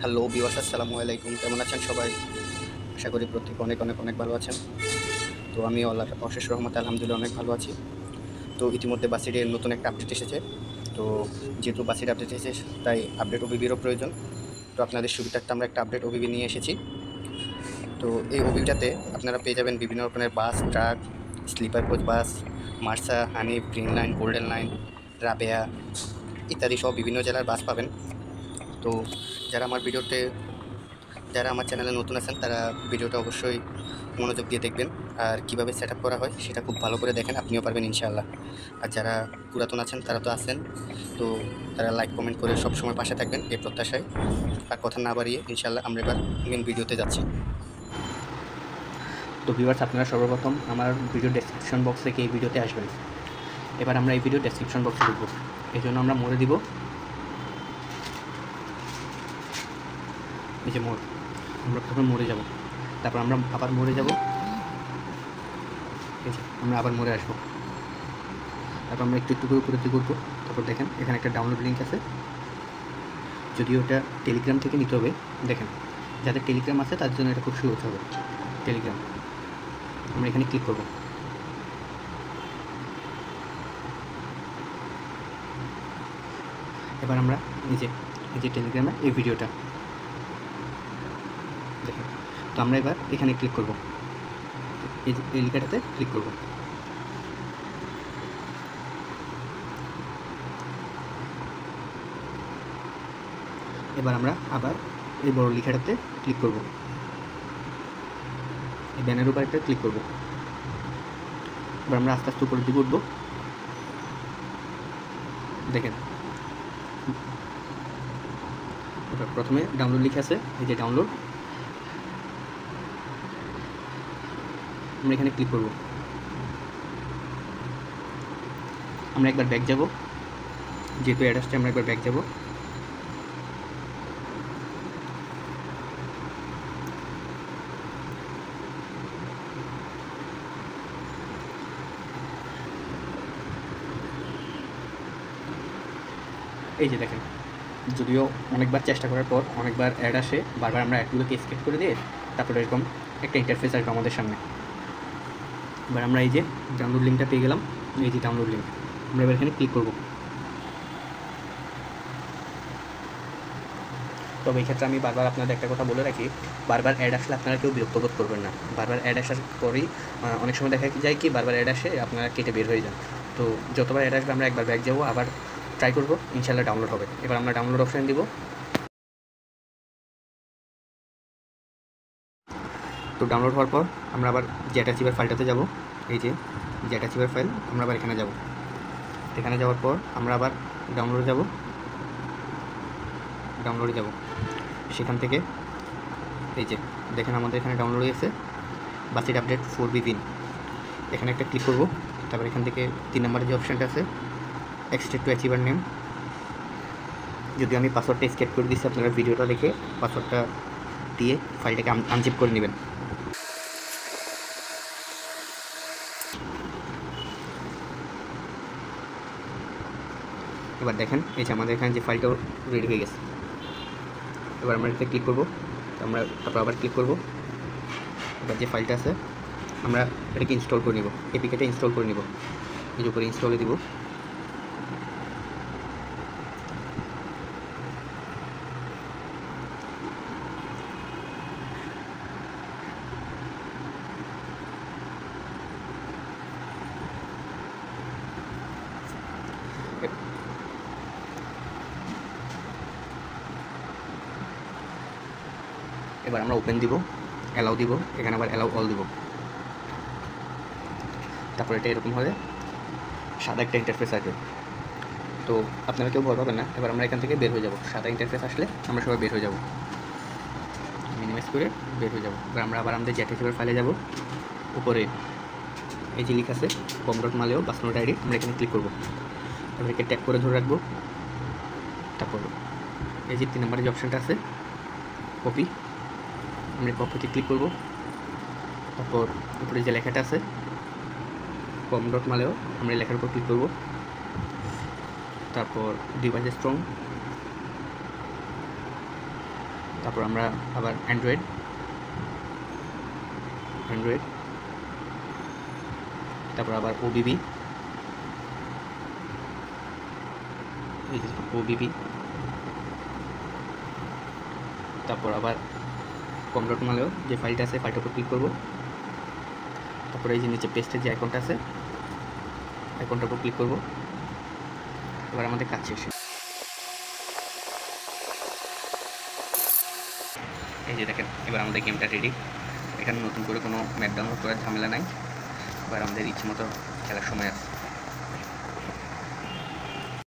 Hello viewers, আসসালামু আলাইকুম। কেমন আছেন সবাই? আশা করি প্রত্যেকে অনেক অনেক অনেক ভালো আছেন। তো আমি আল্লাহর অশেষ রহমতে আলহামদুলিল্লাহ অনেক ভালো আছি। তো ইতিমধ্যে বাসিডের নতুন একটা আপডেট এসেছে। তো যেহেতু বাসিড আপডেট এসেছে, তাই আপডেট ওবিবিরও প্রয়োজন। তো আপনাদের সুবিধার্থে আমরা একটা আপডেট ওবিবি নিয়ে এসেছি। তো এই ওবিবিটাতে আপনারা পেয়ে যাবেন বিভিন্ন রকমের bus, truck, sleeper coach bus, Marsa, Hanif, Green Line, Golden Line, Rabeya ইত্যাদি সহ বিভিন্ন জেলার বাস পাবেন। তো যারা আমার ভিডিওতে যারা আমার চ্যানেলে নতুন আছেন তারা ভিডিওটা অবশ্যই মনোযোগ দিয়ে দেখবেন, আর কীভাবে সেট আপ করা হয় সেটা খুব ভালো করে দেখেন, আপনিও পারবেন ইনশাআল্লাহ। আর যারা পুরাতন আছেন তারা তো আছেন, তো তারা লাইক কমেন্ট করে সবসময় পাশে থাকবেন এই প্রত্যাশায়। আর কথা না বাড়িয়ে ইনশাআল্লাহ আমরা এবার মেন ভিডিওতে যাচ্ছি। তো ভিউয়ার্স, আপনারা সর্বপ্রথম আমার ভিডিও ডেসক্রিপশন বক্স থেকে এই ভিডিওতে আসবেন। এবার আমরা এই ভিডিও ডেসক্রিপশন বক্সে ঢুকবো, এই জন্য আমরা মোড়ে দিব, এই যে মোড়। আমরা প্রথমে মোড়ে যাব, তারপর আমরা আবার মোড়ে যাব, এই যে আমরা আবার মোড়ে আসবো। তারপর আমরা একটু একটু করে উপরের দিকে উঠবো। তারপর দেখেন এখানে একটা ডাউনলোড লিঙ্ক আছে, যদিও এটা টেলিগ্রাম থেকে নিতে হবে। দেখেন, যাদের টেলিগ্রাম আছে তাদের জন্য এটা খুব সহজ হবে। টেলিগ্রাম আমরা এখানে ক্লিক করব। এবার আমরা এই যে টেলিগ্রামে এই ভিডিওটা দেখেন। তো আমরা এবার এখানে ক্লিক করব, এই যে এই লেখাটাতে ক্লিক করব। এবার আমরা আবার এই বড় লেখাটাতে ক্লিক করব, এই ব্যানার উপর একটা ক্লিক করব। এবার আমরা আস্তে আস্তে উপরের দিকে উঠবো। দেখেন, প্রথমে ডাউনলোড লিখে আছে, এই যে ডাউনলোড। আমরা এখানে ক্লিক করব। আমরা একবার ব্যাক যাব, যেহেতু অ্যাড আসছে আমরা একবার ব্যাক যাব। এই যে দেখেন, যদিও অনেকবার চেষ্টা করার পর অনেকবার অ্যাড আসে, বারবার আমরা অ্যাডগুলোকে স্কিপ করে দিয়ে তারপরে এরকম একটা ইন্টারফেস আসবে আমাদের সামনে। এবার আমরা এই যে ডাউনলোড লিঙ্কটা পেয়ে গেলাম, এই যে ডাউনলোড লিঙ্ক, আমরা এবার এখানে ক্লিক করব। তবে এই ক্ষেত্রে আমি বারবার আপনাদের একটা কথা বলে রাখি, বারবার অ্যাড আসলে আপনারা কেউ বিরক্ত বোধ করবেন না। বারবার অ্যাড আসার পরেই অনেক সময় দেখা যায় কি বারবার অ্যাড আসে, আপনারা কেটে বের হয়ে যান। তো যতবার অ্যাড আসবে আমরা একবার ব্যাক যাবো, আবার ট্রাই করবো, ইনশাআল্লাহ ডাউনলোড হবে। এবার আমরা ডাউনলোড অপশান দিব। তো ডাউনলোড হওয়ার পর আমরা আবার জ্যাটাচিভার ফাইলটাতে যাব, এই যে জ্যাটাচিভার ফাইল, আমরা আবার এখানে যাব। এখানে যাওয়ার পর আমরা আবার ডাউনলোডে যাব, সেখান থেকে এই যে দেখেন আমাদের এখানে ডাউনলোড হয়েছে বাসিড আপডেট 4B পিন। এখানে একটা ক্লিক করব। তারপর এখান থেকে 3 নম্বরের যে অপশানটা আছে এক্সট্রাক্ট টু অ্যাচিভার নেম, যদি আমি পাসওয়ার্ডটা স্কেপ করে দিচ্ছি, আপনারা ভিডিওটা দেখে পাসওয়ার্ডটা দিয়ে ফাইলটাকে আনজিপ করে নেবেন। এবার দেখেন এই যে আমাদের এখানে যে ফাইলটাও রেডি হয়ে গেছে। এবার আমরা এটাতে ক্লিক করব, তারপর আবার ক্লিক করব। এবার যে ফাইলটা আছে আমরা এটাকে ইনস্টল করে নিব, এপিকেটা ইনস্টল করে নিব। এই যে উপরে ইনস্টলে দিব। এবার আমরা ওপেন দিব, অ্যালাউ দিব, এখানে আবার অ্যালাউ অল দিব। তারপর এটা এরকম হবে, সাদা একটা ইন্টারফেস আসবে। তো আপনারা কেউ ভয় পাবেন না। এবার আমরা এখান থেকে বের হয়ে যাব, সাদা ইন্টারফেস আসলে আমরা সবাই বের হয়ে যাব, মিনিমাইজ করে বের হয়ে যাব। এবার আমরা আবার আমাদের জ্যাটাচিভার ফাইলে যাব। উপরে এই যে লিখা আছে com.maleo পাসওয়ার্ড আইডি, আমরা এখানে ক্লিক করব। তারপর একে ট্যাপ করে ধরে রাখবো। তারপর এই যে 3 নম্বরের যে অপশানটা আছে কপি, আমরা কপিতে ক্লিক করব। তারপর উপরে যে লেখাটা আছে com.maleo, আমরা এই লেখার উপর ক্লিক করব। তারপর ডিভাইস স্ট্রং, তারপর আমরা আবার অ্যান্ড্রয়েড, তারপর আবার ওবিবি, তারপর আবার com.maleo যে ফাইলটা আছে ফাইলটার উপর ক্লিক করব। তারপরে এই যে নিচে পেস্টের যে আইকনটা আছে আইকনটার উপর ক্লিক করব। এবার আমাদের কাজ শেষ। এই যে দেখেন এবার আমাদের গেমটা রেডি। এখানে নতুন করে কোনো ম্যাপ ডাউনলোড করার ঝামেলা নাই। এবার আমাদের ইচ্ছে মতো খেলার সময় আছে।